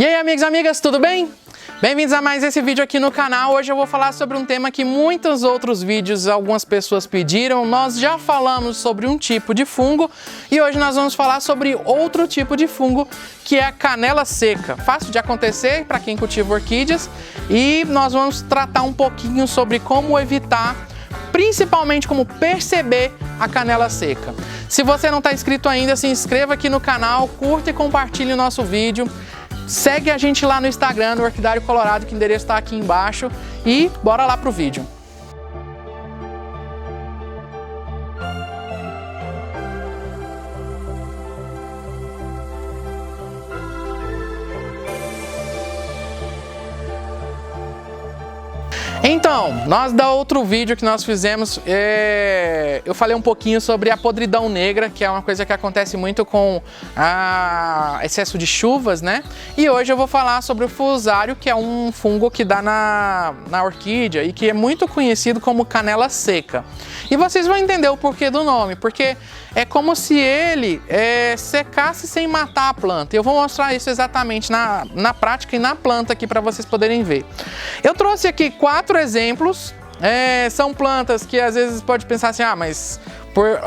E aí, amigos e amigas, tudo bem? Bem-vindos a mais esse vídeo aqui no canal. Hoje eu vou falar sobre um tema que muitos outros vídeos algumas pessoas pediram. Nós já falamos sobre um tipo de fungo e hoje nós vamos falar sobre outro tipo de fungo, que é a canela seca. Fácil de acontecer para quem cultiva orquídeas, e nós vamos tratar um pouquinho sobre como evitar, principalmente como perceber a canela seca. Se você não está inscrito ainda, se inscreva aqui no canal, curta e compartilhe o nosso vídeo. Segue a gente lá no Instagram, no Orquidário Colorado, que o endereço está aqui embaixo. E bora lá pro vídeo. Então, da outro vídeo que nós fizemos, eu falei um pouquinho sobre a podridão negra, que é uma coisa que acontece muito com excesso de chuvas, né? E hoje eu vou falar sobre o fusário, que é um fungo que dá na orquídea e que é muito conhecido como canela seca. E vocês vão entender o porquê do nome, porque é como se ele secasse sem matar a planta. Eu vou mostrar isso exatamente na prática e na planta aqui para vocês poderem ver. Eu trouxe aqui 4 exemplos. São plantas que às vezes pode pensar assim, mas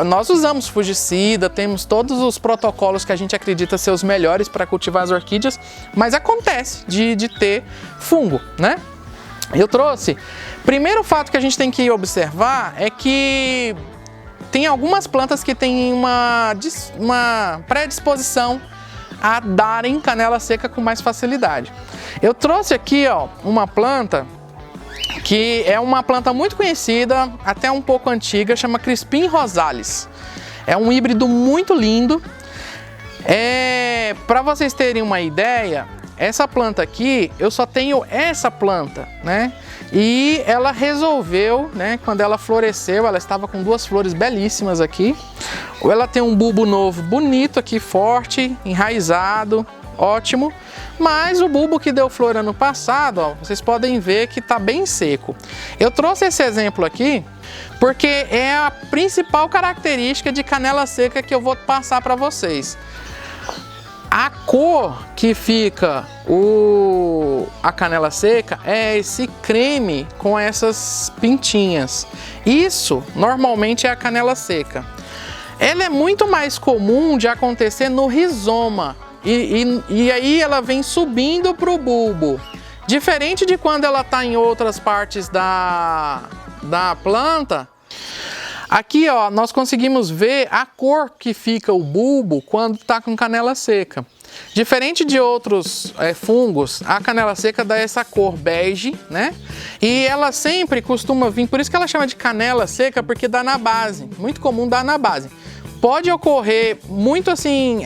nós usamos fungicida, temos todos os protocolos que a gente acredita ser os melhores para cultivar as orquídeas, mas acontece de ter fungo, né? Eu trouxe. Primeiro fato que a gente tem que observar é que tem algumas plantas que têm uma predisposição a darem canela seca com mais facilidade. Eu trouxe aqui, uma planta que é uma planta muito conhecida, até um pouco antiga, chama Crispim rosalis. É um híbrido muito lindo. Para vocês terem uma ideia, essa planta aqui, eu só tenho essa planta, né? E ela resolveu, né, quando ela floresceu, ela estava com 2 flores belíssimas aqui. Ela tem um bulbo novo, bonito aqui, forte, enraizado, ótimo. Mas o bulbo que deu flor ano passado, vocês podem ver que está bem seco. Eu trouxe esse exemplo aqui porque é a principal característica de canela seca que eu vou passar para vocês. A cor que fica a canela seca é esse creme com essas pintinhas. Isso normalmente é a canela seca. Ela é muito mais comum de acontecer no rizoma e aí ela vem subindo para o bulbo. Diferente de quando ela está em outras partes da planta. Aqui, nós conseguimos ver a cor que fica o bulbo quando está com canela seca. Diferente de outros fungos, a canela seca dá essa cor bege, né? E ela sempre costuma vir, por isso que ela chama de canela seca, porque dá na base, muito comum dar na base. Pode ocorrer muito assim,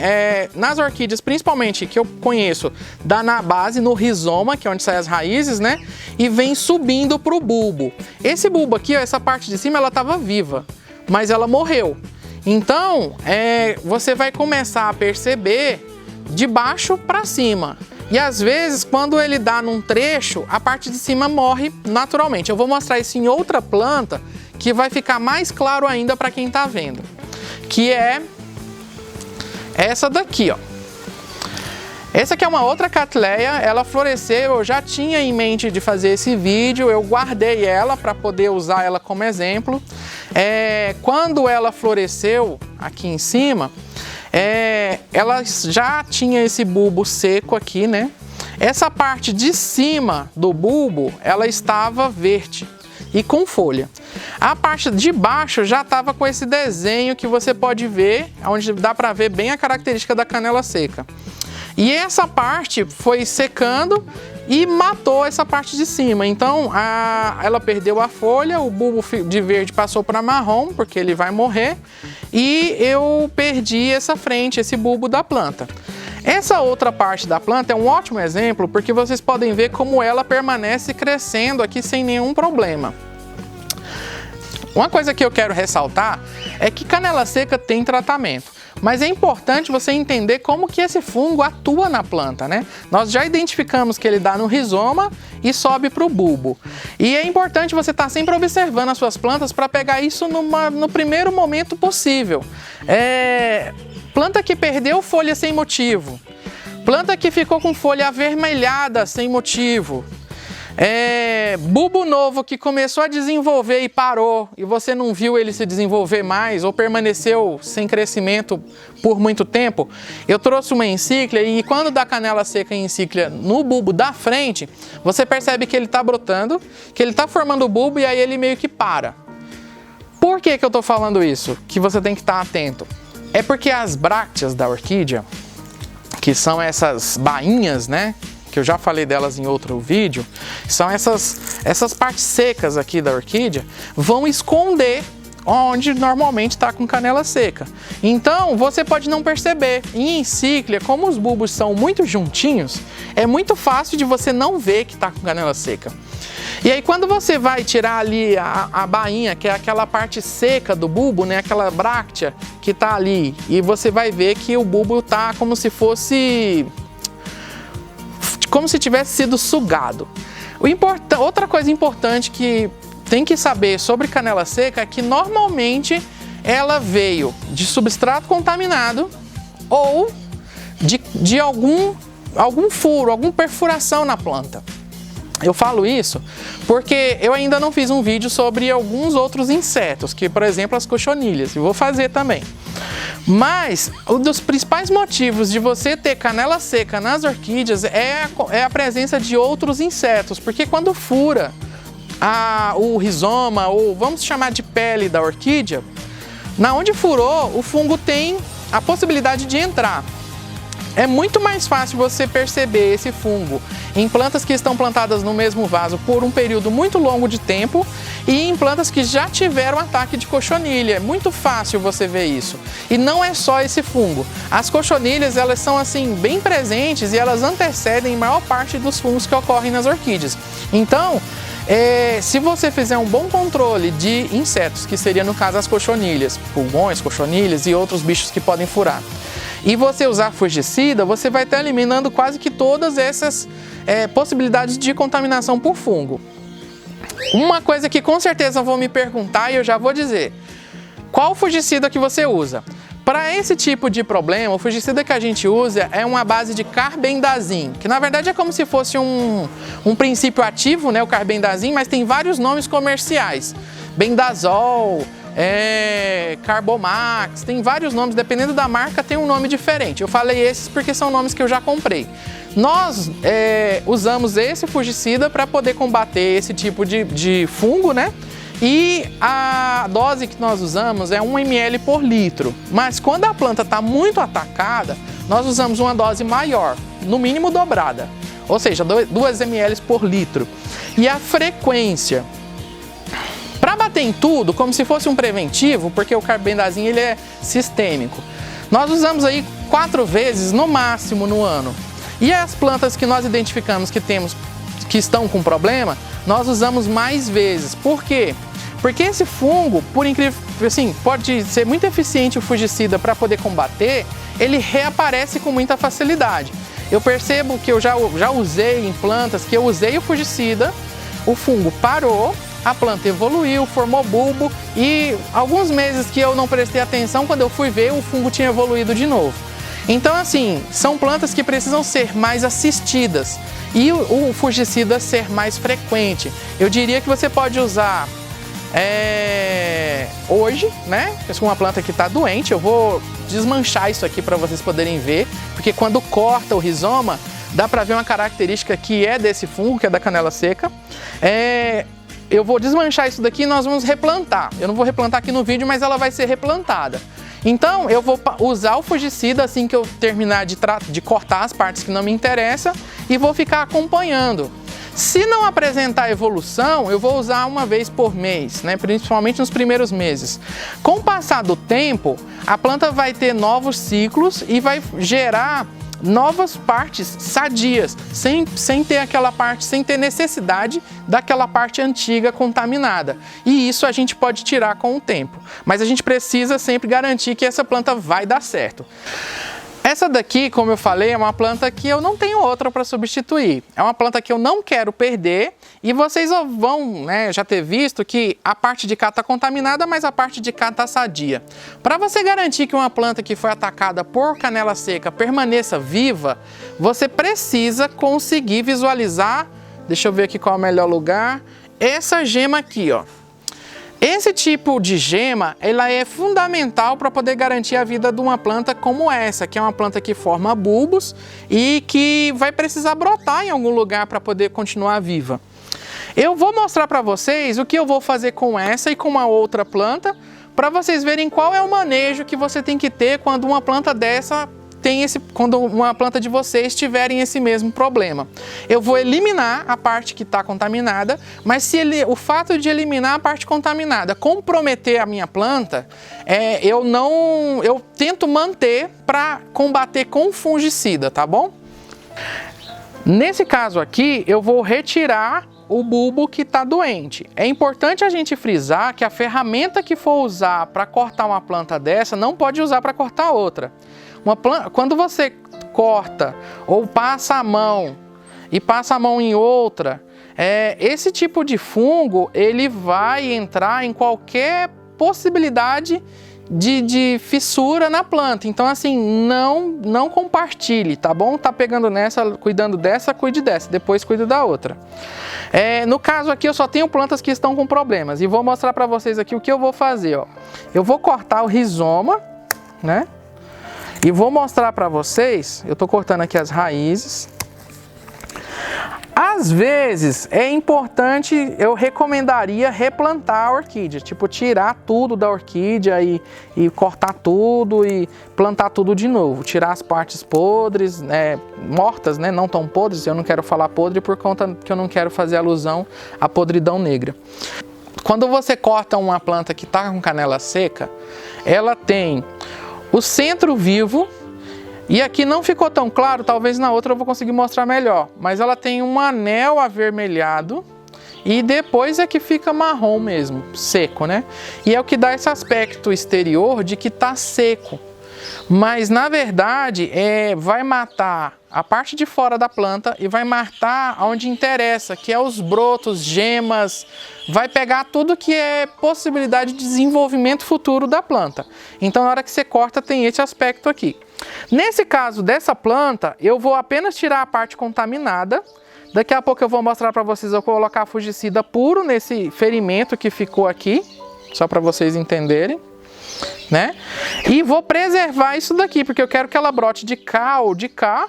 nas orquídeas, principalmente, que eu conheço, dá na base, no rizoma, que é onde saem as raízes, né? E vem subindo para o bulbo. Esse bulbo aqui, essa parte de cima, ela estava viva, mas ela morreu. Então, você vai começar a perceber de baixo para cima. E às vezes, quando ele dá num trecho, a parte de cima morre naturalmente. Eu vou mostrar isso em outra planta, que vai ficar mais claro ainda para quem está vendo. Que é essa daqui, Essa aqui é uma outra Cattleya, ela floresceu, eu já tinha em mente de fazer esse vídeo, eu guardei ela para poder usar ela como exemplo. Quando ela floresceu aqui em cima, ela já tinha esse bulbo seco aqui, né? Essa parte de cima do bulbo, ela estava verde e com folha. A parte de baixo já estava com esse desenho que você pode ver, onde dá para ver bem a característica da canela seca. E essa parte foi secando e matou essa parte de cima. Então, ela perdeu a folha, o bulbo de verde passou para marrom, porque ele vai morrer. E eu perdi essa frente, esse bulbo da planta. Essa outra parte da planta é um ótimo exemplo, porque vocês podem ver como ela permanece crescendo aqui sem nenhum problema. Uma coisa que eu quero ressaltar é que canela seca tem tratamento, mas é importante você entender como que esse fungo atua na planta, né? Nós já identificamos que ele dá no rizoma e sobe para o bulbo. E é importante você estar sempre observando as suas plantas para pegar isso no primeiro momento possível. Planta que perdeu folha sem motivo, Planta que ficou com folha avermelhada sem motivo. Bulbo novo que começou a desenvolver e parou, e você não viu ele se desenvolver mais ou permaneceu sem crescimento por muito tempo. Eu trouxe uma encíclia e quando dá canela seca em encíclia no bulbo da frente, você percebe que ele está brotando, que ele está formando o bulbo e aí ele meio que para. Por que eu estou falando isso? Que você tem que estar atento. É porque as brácteas da orquídea, que são essas bainhas, né? Que eu já falei delas em outro vídeo, são essas partes secas aqui da orquídea, vão esconder onde normalmente está com canela seca. Então, você pode não perceber. Em encíclia, como os bulbos são muito juntinhos, é muito fácil de você não ver que está com canela seca. E aí, quando você vai tirar ali a bainha, que é aquela parte seca do bulbo, né, aquela bráctea que está ali, e você vai ver que o bulbo está como se fosse... como se tivesse sido sugado. Outra coisa importante que tem que saber sobre canela seca é que normalmente ela veio de substrato contaminado ou de algum furo, alguma perfuração na planta. Eu falo isso porque eu ainda não fiz um vídeo sobre alguns outros insetos, que por exemplo as cochonilhas, e vou fazer também. Mas um dos principais motivos de você ter canela seca nas orquídeas é a presença de outros insetos, porque quando fura o rizoma, ou vamos chamar de pele da orquídea, na onde furou, o fungo tem a possibilidade de entrar. É muito mais fácil você perceber esse fungo em plantas que estão plantadas no mesmo vaso por um período muito longo de tempo e em plantas que já tiveram ataque de cochonilha. É muito fácil você ver isso. E não é só esse fungo. As cochonilhas, elas são assim bem presentes e elas antecedem a maior parte dos fungos que ocorrem nas orquídeas. Então, se você fizer um bom controle de insetos, que seria no caso as cochonilhas, pulgões, cochonilhas e outros bichos que podem furar, e você usar fungicida, você vai estar eliminando quase que todas essas possibilidades de contaminação por fungo. Uma coisa que com certeza vão me perguntar e eu já vou dizer: qual fungicida que você usa? Para esse tipo de problema, o fungicida que a gente usa é uma base de carbendazim, que na verdade é como se fosse um princípio ativo, né, o carbendazim, mas tem vários nomes comerciais. Bendazol, Carbomax, tem vários nomes, dependendo da marca tem um nome diferente. Eu falei esses porque são nomes que eu já comprei. Nós usamos esse fungicida para poder combater esse tipo de fungo, né? E a dose que nós usamos é 1 ml por litro. Mas quando a planta está muito atacada, nós usamos uma dose maior, no mínimo dobrada. Ou seja, 2 ml por litro. E a frequência, para bater em tudo, como se fosse um preventivo, porque o carbendazim ele é sistêmico, nós usamos aí 4 vezes no máximo no ano. E as plantas que nós identificamos que estão com problema, nós usamos mais vezes. Por quê? Porque esse fungo, por incrível, assim, pode ser muito eficiente o fungicida para poder combater, ele reaparece com muita facilidade. Eu percebo que eu já usei em plantas que eu usei o fungicida, o fungo parou, a planta evoluiu, formou bulbo e alguns meses que eu não prestei atenção, quando eu fui ver, o fungo tinha evoluído de novo. Então, assim, são plantas que precisam ser mais assistidas e o fungicida ser mais frequente. Eu diria que você pode usar hoje, né? Com uma planta que está doente, eu vou desmanchar isso aqui para vocês poderem ver, porque quando corta o rizoma, dá para ver uma característica que é desse fungo, que é da canela seca. Eu vou desmanchar isso daqui e nós vamos replantar. Eu não vou replantar aqui no vídeo, mas ela vai ser replantada. Então, eu vou usar o fungicida assim que eu terminar de cortar as partes que não me interessam e vou ficar acompanhando. Se não apresentar evolução, eu vou usar uma vez por mês, né? Principalmente nos primeiros meses. Com o passar do tempo, a planta vai ter novos ciclos e vai gerar novas partes sadias, sem ter aquela parte, sem ter necessidade daquela parte antiga contaminada. E isso a gente pode tirar com o tempo, mas a gente precisa sempre garantir que essa planta vai dar certo. Essa daqui, como eu falei, é uma planta que eu não tenho outra para substituir. É uma planta que eu não quero perder e vocês vão, né, já ter visto que a parte de cá está contaminada, mas a parte de cá está sadia. Para você garantir que uma planta que foi atacada por canela seca permaneça viva, você precisa conseguir visualizar, deixa eu ver aqui qual é o melhor lugar, essa gema aqui, ó. Esse tipo de gema, ela é fundamental para poder garantir a vida de uma planta como essa, que é uma planta que forma bulbos e que vai precisar brotar em algum lugar para poder continuar viva. Eu vou mostrar para vocês o que eu vou fazer com essa e com uma outra planta, para vocês verem qual é o manejo que você tem que ter quando uma planta dessa quando uma planta de vocês tiverem esse mesmo problema. Eu vou eliminar a parte que está contaminada, mas se o fato de eliminar a parte contaminada comprometer a minha planta, eu tento manter para combater com fungicida, tá bom? Nesse caso aqui, eu vou retirar o bulbo que está doente. É importante a gente frisar que a ferramenta que for usar para cortar uma planta dessa, não pode usar para cortar outra. Quando você corta ou passa a mão e passa a mão em outra, esse tipo de fungo ele vai entrar em qualquer possibilidade de fissura na planta. Então assim, não compartilhe, tá bom? Tá pegando nessa, cuidando dessa, cuide dessa, depois cuide da outra. No caso aqui eu só tenho plantas que estão com problemas e vou mostrar para vocês aqui o que eu vou fazer, ó. Eu vou cortar o rizoma, né? E vou mostrar para vocês, eu estou cortando aqui as raízes. Às vezes é importante, eu recomendaria replantar a orquídea, tipo tirar tudo da orquídea e cortar tudo e plantar tudo de novo. Tirar as partes podres, mortas, né, não tão podres, eu não quero falar podre por conta que eu não quero fazer alusão à podridão negra. Quando você corta uma planta que está com canela seca, ela tem o centro vivo, e aqui não ficou tão claro, talvez na outra eu vou conseguir mostrar melhor, mas ela tem um anel avermelhado e depois é que fica marrom mesmo, seco, né? E é o que dá esse aspecto exterior de que tá seco. Mas na verdade vai matar a parte de fora da planta e vai matar onde interessa, que é os brotos, gemas, vai pegar tudo que é possibilidade de desenvolvimento futuro da planta. Então na hora que você corta tem esse aspecto aqui. Nesse caso dessa planta, eu vou apenas tirar a parte contaminada. Daqui a pouco eu vou mostrar para vocês, eu vou colocar fungicida puro nesse ferimento que ficou aqui, só para vocês entenderem, né? E vou preservar isso daqui, porque eu quero que ela brote de cá ou de cá,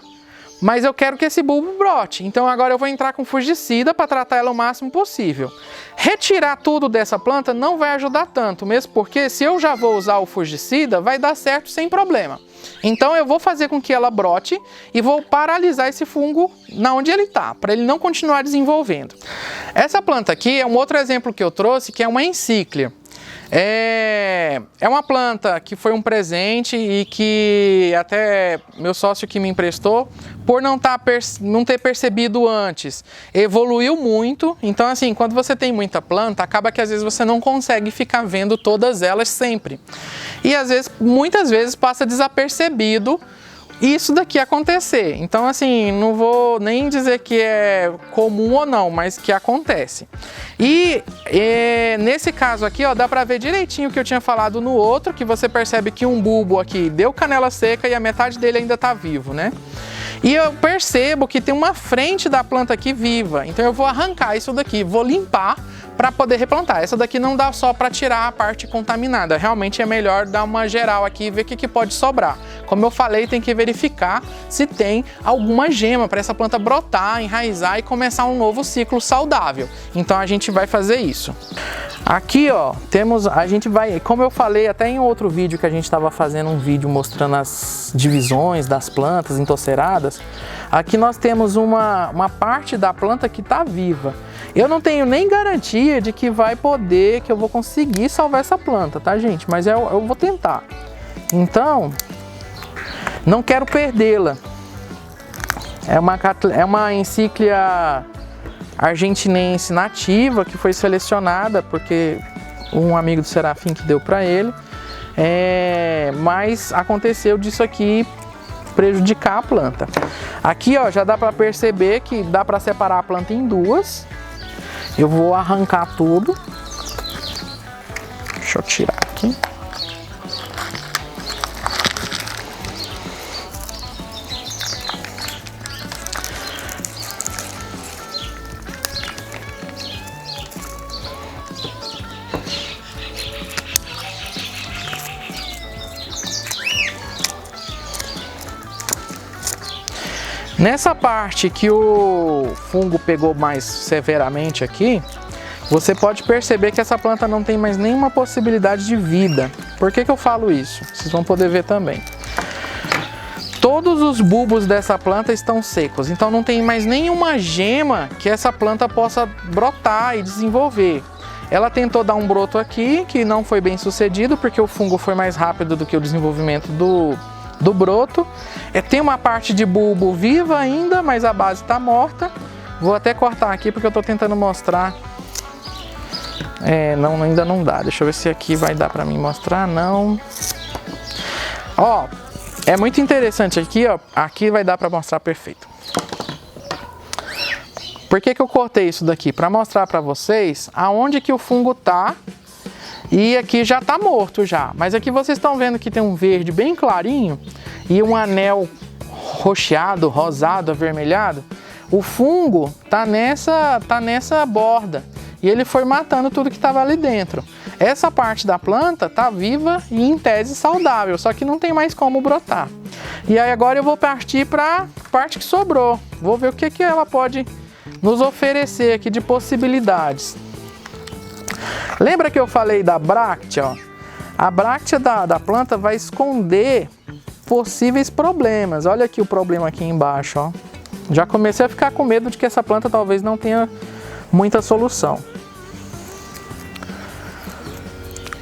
mas eu quero que esse bulbo brote. Então agora eu vou entrar com fungicida para tratar ela o máximo possível. Retirar tudo dessa planta não vai ajudar tanto, mesmo porque se eu já vou usar o fungicida, vai dar certo sem problema. Então eu vou fazer com que ela brote e vou paralisar esse fungo na onde ele está, para ele não continuar desenvolvendo. Essa planta aqui é um outro exemplo que eu trouxe, que é uma encíclia. É uma planta que foi um presente e que até meu sócio que me emprestou, por não ter percebido antes, evoluiu muito. Então assim, quando você tem muita planta, acaba que às vezes você não consegue ficar vendo todas elas sempre. E às vezes, muitas vezes passa desapercebido isso daqui acontecer. Então assim, não vou nem dizer que é comum ou não, mas que acontece. E nesse caso aqui, ó, dá pra ver direitinho o que eu tinha falado no outro, que você percebe que um bulbo aqui deu canela seca e a metade dele ainda tá vivo, né? E eu percebo que tem uma frente da planta aqui viva, então eu vou arrancar isso daqui, vou limpar para poder replantar. Essa daqui não dá só para tirar a parte contaminada, realmente é melhor dar uma geral aqui e ver o que pode sobrar. Como eu falei, tem que verificar se tem alguma gema para essa planta brotar, enraizar e começar um novo ciclo saudável. Então a gente vai fazer isso. Aqui, ó, a gente vai, como eu falei até em outro vídeo que a gente estava fazendo um vídeo mostrando as divisões das plantas entoceradas, aqui nós temos uma parte da planta que está viva. Eu não tenho nem garantia de que eu vou conseguir salvar essa planta, tá, gente? Mas eu vou tentar. Então, não quero perdê-la. É uma encíclia argentinense nativa que foi selecionada porque um amigo do Serafim que deu para ele. Mas aconteceu disso aqui prejudicar a planta. Aqui, ó, já dá para perceber que dá para separar a planta em duas. Eu vou arrancar tudo. Deixa eu tirar aqui. Nessa parte que o fungo pegou mais severamente aqui, você pode perceber que essa planta não tem mais nenhuma possibilidade de vida. Por que que eu falo isso? Vocês vão poder ver também. Todos os bulbos dessa planta estão secos, então não tem mais nenhuma gema que essa planta possa brotar e desenvolver. Ela tentou dar um broto aqui, que não foi bem sucedido, porque o fungo foi mais rápido do que o desenvolvimento do broto. Tem uma parte de bulbo viva ainda, mas a base está morta. Vou até cortar aqui porque eu estou tentando mostrar. Não, ainda não dá. Deixa eu ver se aqui vai dar para mim mostrar. Não. Ó, é muito interessante aqui, ó. Aqui vai dar para mostrar perfeito. Por que que eu cortei isso daqui? Para mostrar para vocês aonde que o fungo tá. E aqui já está morto já, mas aqui vocês estão vendo que tem um verde bem clarinho e um anel roxeado, rosado, avermelhado. O fungo tá nessa borda e ele foi matando tudo que estava ali dentro. Essa parte da planta tá viva e em tese saudável, só que não tem mais como brotar. E aí agora eu vou partir para a parte que sobrou. Vou ver o que que ela pode nos oferecer aqui de possibilidades. Lembra que eu falei da bráctea? Ó? A bráctea da planta vai esconder possíveis problemas. Olha aqui o problema aqui embaixo. Ó. Já comecei a ficar com medo de que essa planta talvez não tenha muita solução.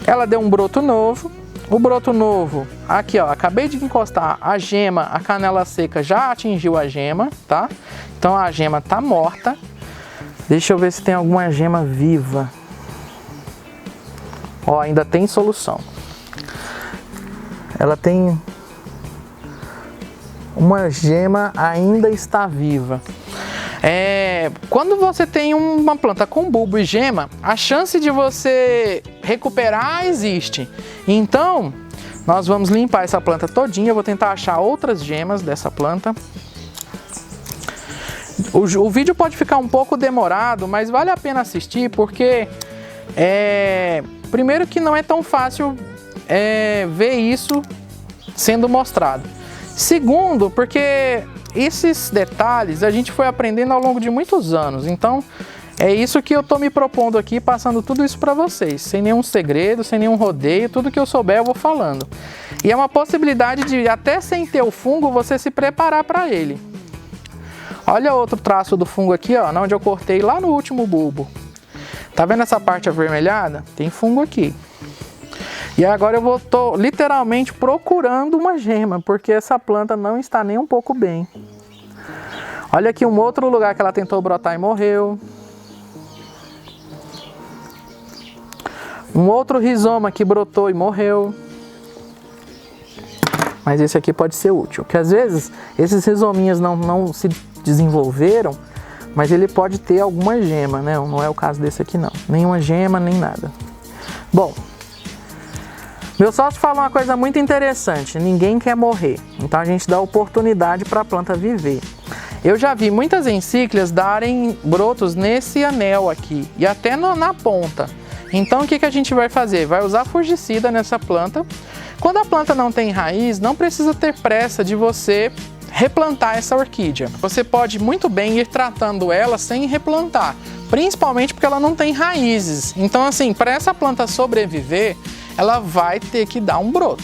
Ela deu um broto novo. O broto novo, aqui ó, acabei de encostar a gema, a canela seca já atingiu a gema, tá? Então a gema tá morta. Deixa eu ver se tem alguma gema viva. Ó, ainda tem solução. Ela tem uma gema, ainda está viva. Quando você tem uma planta com bulbo e gema, a chance de você recuperar existe. Então, nós vamos limpar essa planta todinha. Eu vou tentar achar outras gemas dessa planta. O vídeo pode ficar um pouco demorado, mas vale a pena assistir porque primeiro que não é tão fácil ver isso sendo mostrado. Segundo, porque esses detalhes a gente foi aprendendo ao longo de muitos anos. Então, é isso que eu estou me propondo aqui, passando tudo isso para vocês. Sem nenhum segredo, sem nenhum rodeio, tudo que eu souber eu vou falando. E é uma possibilidade de, até sem ter o fungo, você se preparar para ele. Olha outro traço do fungo aqui, ó, onde eu cortei lá no último bulbo. Tá vendo essa parte avermelhada? Tem fungo aqui. E agora eu tô literalmente procurando uma gema, porque essa planta não está nem um pouco bem. Olha aqui um outro lugar que ela tentou brotar e morreu. Um outro rizoma que brotou e morreu. Mas esse aqui pode ser útil, porque às vezes esses rizominhas não se desenvolveram, mas ele pode ter alguma gema, né? Não é o caso desse aqui não, nenhuma gema, nem nada. Bom, meu sócio fala uma coisa muito interessante: ninguém quer morrer, então a gente dá oportunidade para a planta viver. Eu já vi muitas encíclias darem brotos nesse anel aqui e até na ponta. Então o que a gente vai fazer? Vai usar fungicida nessa planta. Quando a planta não tem raiz, não precisa ter pressa de você replantar essa orquídea. Você pode muito bem ir tratando ela sem replantar, principalmente porque ela não tem raízes. Então assim, para essa planta sobreviver, ela vai ter que dar um broto,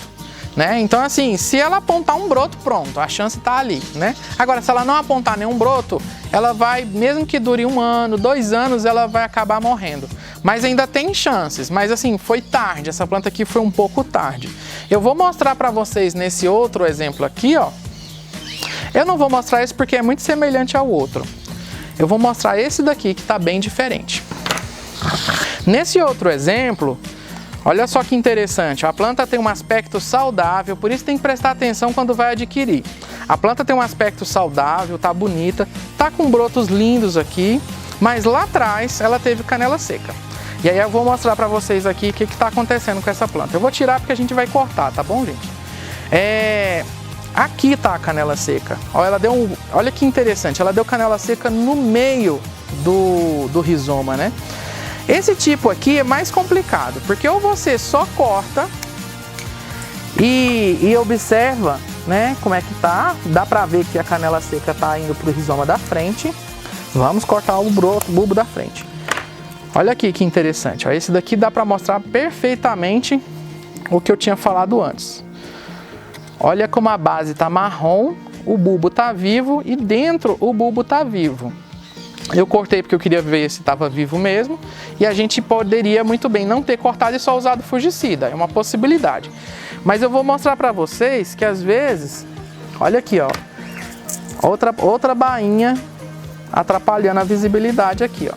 né? Então assim, se ela apontar um broto, pronto, a chance está ali, né? Agora, se ela não apontar nenhum broto, ela vai, mesmo que dure 1 ano, 2 anos, ela vai acabar morrendo. Mas ainda tem chances, mas assim, foi tarde, essa planta aqui foi um pouco tarde. Eu vou mostrar para vocês nesse outro exemplo aqui, ó. Eu não vou mostrar esse porque é muito semelhante ao outro. Eu vou mostrar esse daqui que está bem diferente. Nesse outro exemplo, olha só que interessante, a planta tem um aspecto saudável, por isso tem que prestar atenção quando vai adquirir. A planta tem um aspecto saudável, tá bonita, tá com brotos lindos aqui, mas lá atrás ela teve canela seca. E aí eu vou mostrar para vocês aqui o que está acontecendo com essa planta. Eu vou tirar porque a gente vai cortar, tá bom, gente? Aqui tá a canela seca. Olha que interessante, ela deu canela seca no meio do rizoma, né? Esse tipo aqui é mais complicado, porque ou você só corta e observa, né, como é que tá. Dá pra ver que a canela seca tá indo pro rizoma da frente. Vamos cortar o bulbo da frente. Olha aqui que interessante, ó. Esse daqui dá pra mostrar perfeitamente o que eu tinha falado antes. Olha como a base tá marrom, o bulbo tá vivo e dentro o bulbo tá vivo. Eu cortei porque eu queria ver se estava vivo mesmo, e a gente poderia muito bem não ter cortado e só usado fungicida, é uma possibilidade. Mas eu vou mostrar para vocês que às vezes, olha aqui, ó, outra bainha atrapalhando a visibilidade aqui, ó.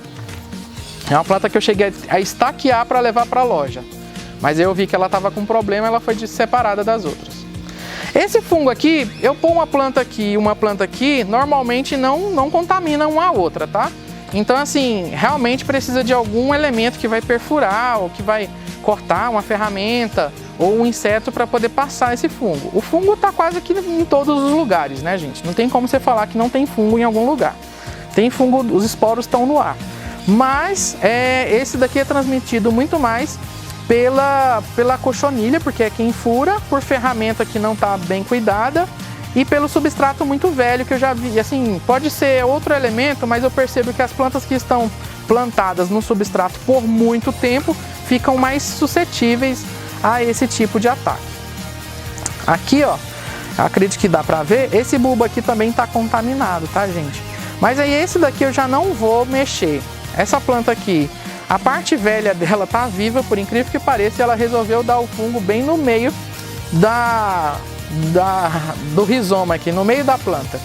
É uma planta que eu cheguei a estaquear para levar para a loja, mas eu vi que ela estava com problema, ela foi separada das outras. Esse fungo aqui, eu pôr uma planta aqui e uma planta aqui, normalmente não contamina uma a outra, tá? Então, assim, realmente precisa de algum elemento que vai perfurar ou que vai cortar uma ferramenta ou um inseto para poder passar esse fungo. O fungo tá quase que em todos os lugares, né, gente? Não tem como você falar que não tem fungo em algum lugar. Tem fungo, os esporos estão no ar. Mas esse daqui é transmitido muito mais pela cochonilha, porque é quem fura, por ferramenta que não está bem cuidada e pelo substrato muito velho que eu já vi. Assim, pode ser outro elemento, mas eu percebo que as plantas que estão plantadas no substrato por muito tempo ficam mais suscetíveis a esse tipo de ataque. Aqui, ó, acredito que dá pra ver, esse bulbo aqui também está contaminado, tá, gente? Mas aí esse daqui eu já não vou mexer. Essa planta aqui, a parte velha dela tá viva, por incrível que pareça, e ela resolveu dar o fungo bem no meio do rizoma aqui, no meio da planta.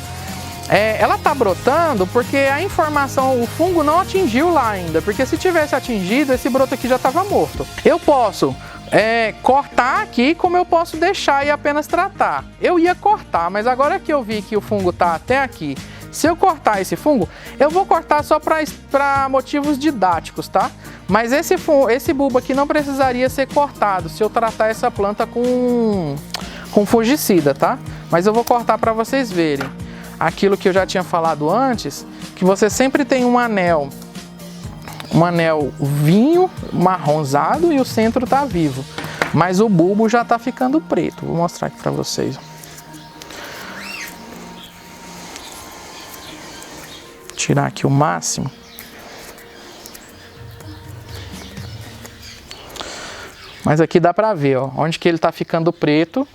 Ela tá brotando porque a informação, o fungo não atingiu lá ainda, porque se tivesse atingido, esse broto aqui já estava morto. Eu posso cortar aqui, como eu posso deixar e apenas tratar. Eu ia cortar, mas agora que eu vi que o fungo tá até aqui, se eu cortar esse fungo, eu vou cortar só para motivos didáticos, tá? Mas esse bulbo aqui não precisaria ser cortado se eu tratar essa planta com fungicida, tá? Mas eu vou cortar para vocês verem. Aquilo que eu já tinha falado antes, que você sempre tem um anel vinho, marronzado, e o centro tá vivo. Mas o bulbo já tá ficando preto. Vou mostrar aqui para vocês. Tirar aqui o máximo. Mas aqui dá pra ver, ó, onde que ele tá ficando preto,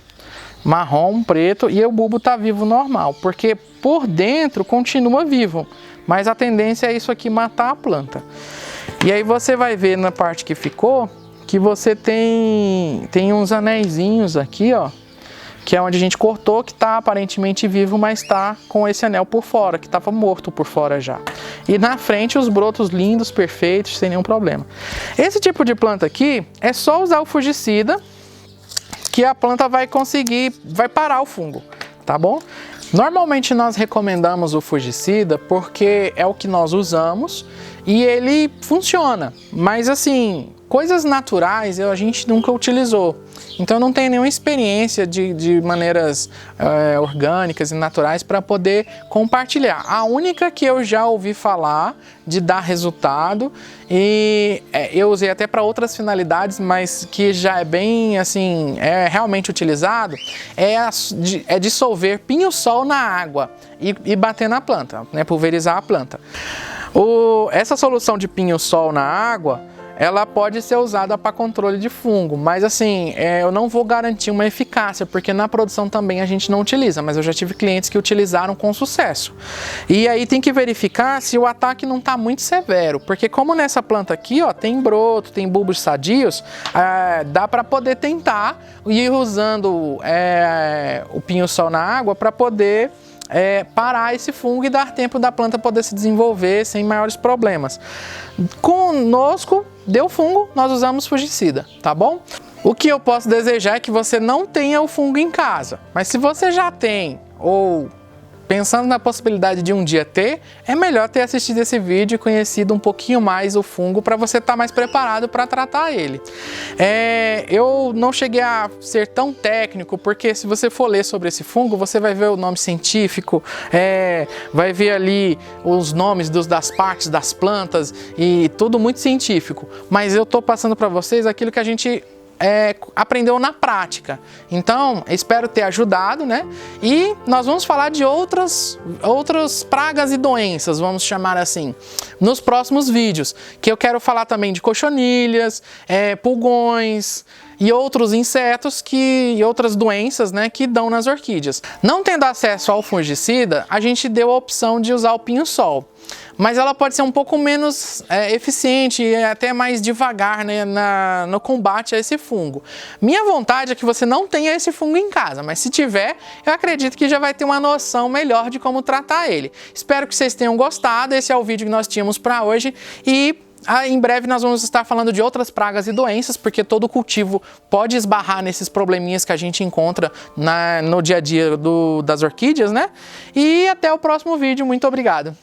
marrom, preto, e o bulbo tá vivo normal, porque por dentro continua vivo, mas a tendência é isso aqui matar a planta. E aí você vai ver na parte que ficou, que você tem uns anéisinhos aqui, ó, que é onde a gente cortou, que está aparentemente vivo, mas está com esse anel por fora, que estava morto por fora já. E na frente os brotos lindos, perfeitos, sem nenhum problema. Esse tipo de planta aqui, é só usar o fungicida, que a planta vai parar o fungo, tá bom? Normalmente nós recomendamos o fungicida porque é o que nós usamos e ele funciona, mas assim, coisas naturais a gente nunca utilizou. Então eu não tenho nenhuma experiência de maneiras orgânicas e naturais para poder compartilhar. A única que eu já ouvi falar de dar resultado, e eu usei até para outras finalidades, mas que já é bem assim, é realmente utilizado, é dissolver pinho-sol na água e bater na planta, né, pulverizar a planta. Essa solução de pinho-sol na água, ela pode ser usada para controle de fungo, mas assim, eu não vou garantir uma eficácia, porque na produção também a gente não utiliza, mas eu já tive clientes que utilizaram com sucesso. E aí tem que verificar se o ataque não está muito severo, porque como nessa planta aqui, ó, tem broto, tem bulbos sadios, dá para poder tentar ir usando o pinho-sol na água para poder parar esse fungo e dar tempo da planta poder se desenvolver sem maiores problemas. Conosco, deu fungo, nós usamos fungicida, tá bom? O que eu posso desejar é que você não tenha o fungo em casa, mas se você já tem ou pensando na possibilidade de um dia ter, é melhor ter assistido esse vídeo e conhecido um pouquinho mais o fungo para você estar mais preparado para tratar ele. Eu não cheguei a ser tão técnico, porque se você for ler sobre esse fungo, você vai ver o nome científico, vai ver ali os nomes das partes das plantas e tudo muito científico. Mas eu estou passando para vocês aquilo que a gente aprendeu na prática. Então, espero ter ajudado, né? E nós vamos falar de outras pragas e doenças, vamos chamar assim, nos próximos vídeos, que eu quero falar também de cochonilhas, pulgões e outros insetos e outras doenças, né, que dão nas orquídeas. Não tendo acesso ao fungicida, a gente deu a opção de usar o pinho-sol. Mas ela pode ser um pouco menos eficiente e até mais devagar, né, no combate a esse fungo. Minha vontade é que você não tenha esse fungo em casa, mas se tiver, eu acredito que já vai ter uma noção melhor de como tratar ele. Espero que vocês tenham gostado, esse é o vídeo que nós tínhamos para hoje e em breve nós vamos estar falando de outras pragas e doenças, porque todo cultivo pode esbarrar nesses probleminhas que a gente encontra no dia a dia das orquídeas, né? E até o próximo vídeo, muito obrigado!